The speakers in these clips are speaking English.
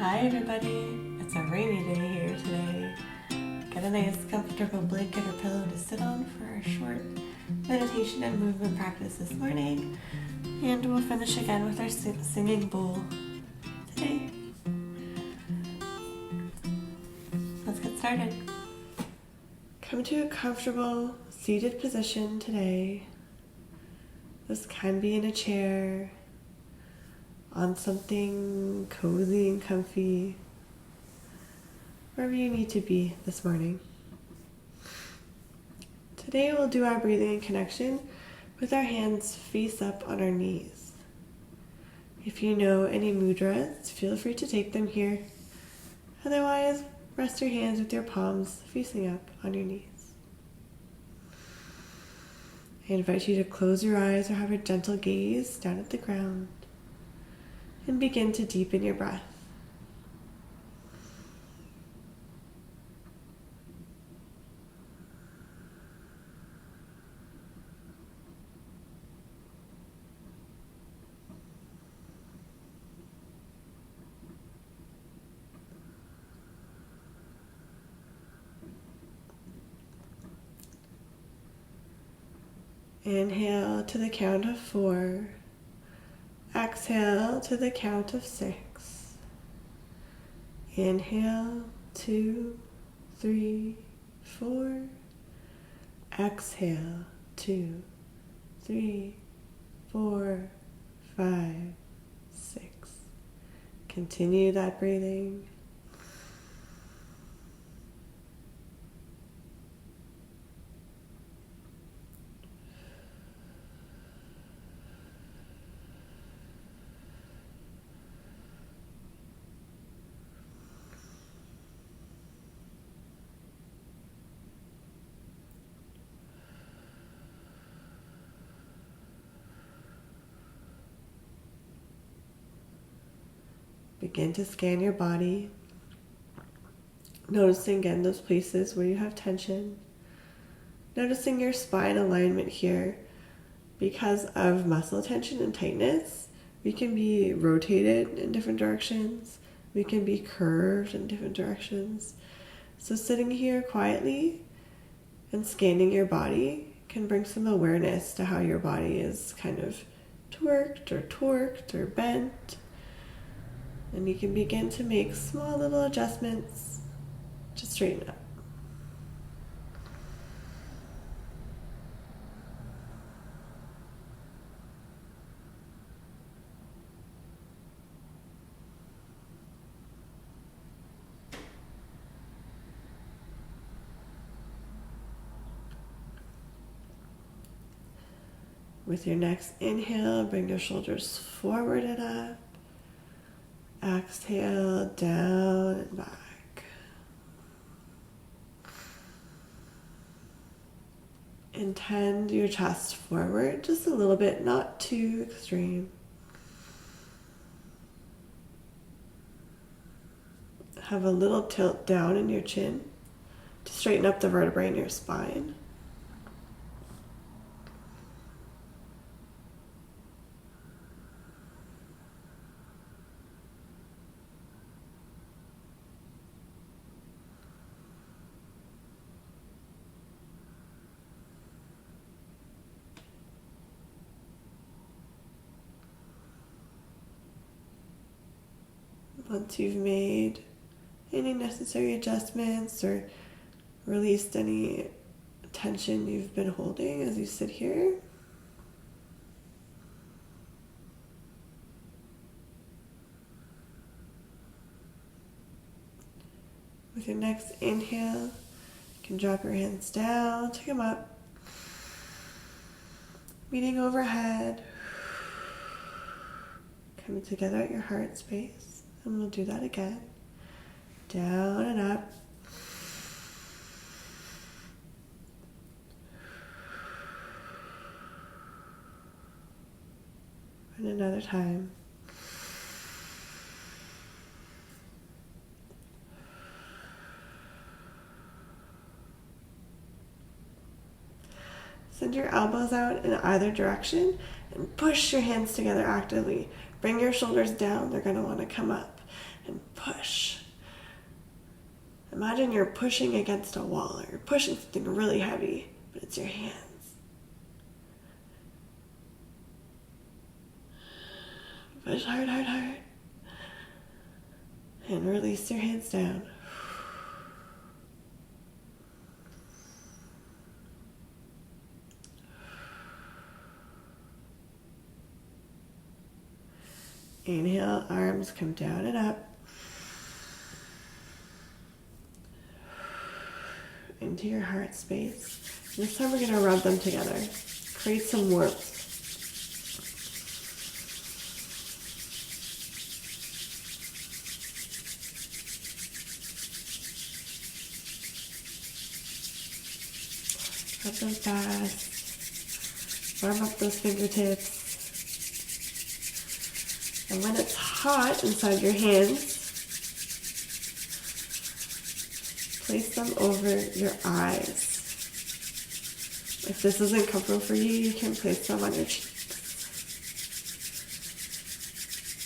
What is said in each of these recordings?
Hi everybody, it's a rainy day here today. Get a nice comfortable blanket or pillow to sit on for our short meditation and movement practice this morning, and we'll finish again with our singing bowl today. Let's get started. Come to a comfortable seated position today. This can be in a chair, on something cozy and comfy, wherever you need to be this morning. Today we'll do our breathing in connection with our hands face up on our knees. If you know any mudras, feel free to take them here. Otherwise, rest your hands with your palms facing up on your knees. I invite you to close your eyes or have a gentle gaze down at the ground and begin to deepen your breath. Inhale to the count of 4. Exhale to the count of 6. Inhale, 2, 3, 4. Exhale, 2, 3, 4, 5, 6. Continue that breathing. Begin to scan your body, noticing again those places where you have tension. Noticing your spine alignment here. Because of muscle tension and tightness, we can be rotated in different directions. We can be curved in different directions. So sitting here quietly and scanning your body can bring some awareness to how your body is kind of twerked or torqued or bent. And you can begin to make small little adjustments to straighten up. With your next inhale, bring your shoulders forward and up. Exhale, down and back. Intend your chest forward just a little bit, not too extreme. Have a little tilt down in your chin to straighten up the vertebrae in your spine. Once you've made any necessary adjustments or released any tension you've been holding as you sit here, with your next inhale, you can drop your hands down, take them up, meeting overhead, coming together at your heart space. And we'll do that again. Down and up. And another time. Send your elbows out in either direction and push your hands together actively. Bring your shoulders down. They're going to want to come up. and push. Imagine you're pushing against a wall or you're pushing something really heavy, but it's your hands. Push hard, hard, hard. And release your hands down. Inhale, arms come down and up. Into your heart space. This time we're going to rub them together. Create some warmth. Rub them fast. Warm up those fingertips. And when it's hot inside your hands, place them over your eyes. If this isn't comfortable for you, you can place them on your cheeks.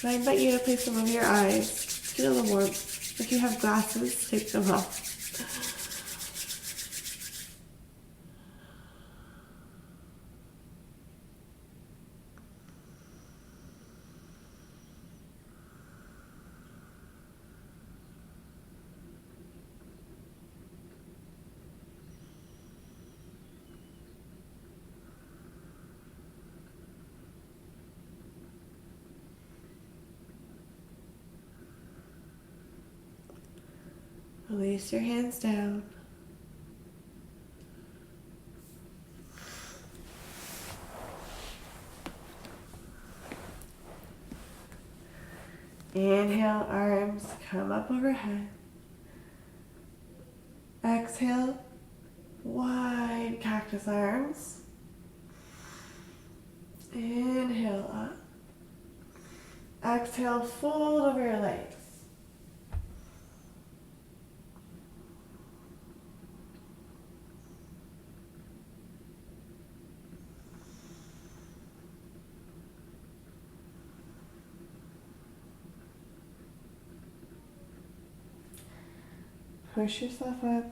So I invite you to place them over your eyes. Feel the warmth. If you have glasses, take them off. Release your hands down. Inhale, arms come up overhead. Exhale, wide cactus arms. Inhale up. Exhale, fold over your legs. Push yourself up.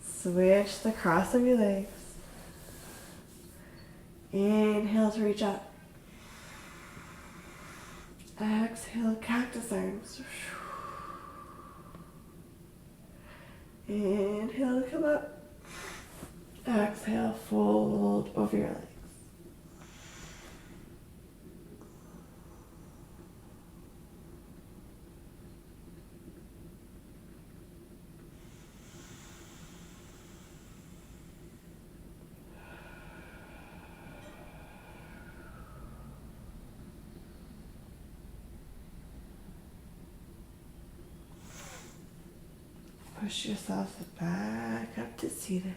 Switch the cross of your legs. Inhale to reach up. Exhale, cactus arms. Inhale to come up. Exhale, fold over your legs. Push yourself back up to seated.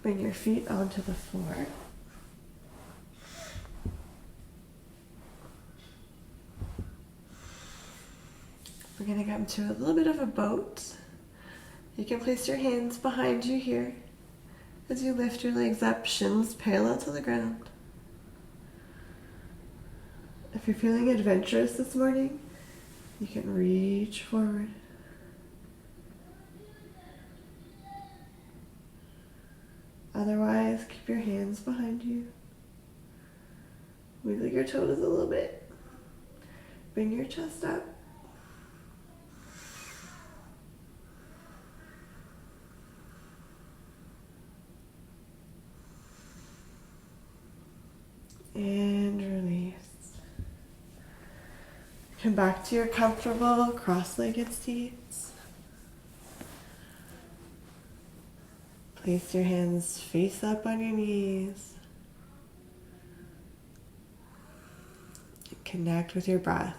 Bring your feet onto the floor. We're going to come to a little bit of a boat. You can place your hands behind you here as you lift your legs up, shins parallel to the ground. If you're feeling adventurous this morning, you can reach forward. Otherwise, keep your hands behind you. Wiggle your toes a little bit. Bring your chest up. And release. Come back to your comfortable cross-legged seats. Place your hands face up on your knees. And connect with your breath.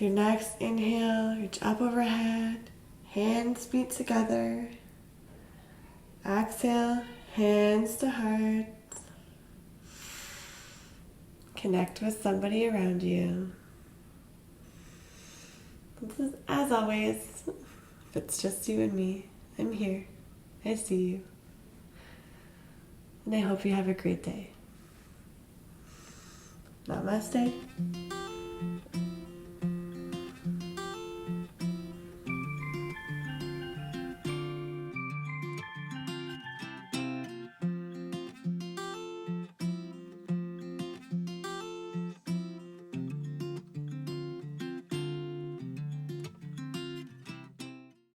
your next inhale, reach up overhead, hands meet together. Exhale, hands to heart. Connect with somebody around you. As always, if it's just you and me, I'm here. I see you. And I hope you have a great day. Namaste.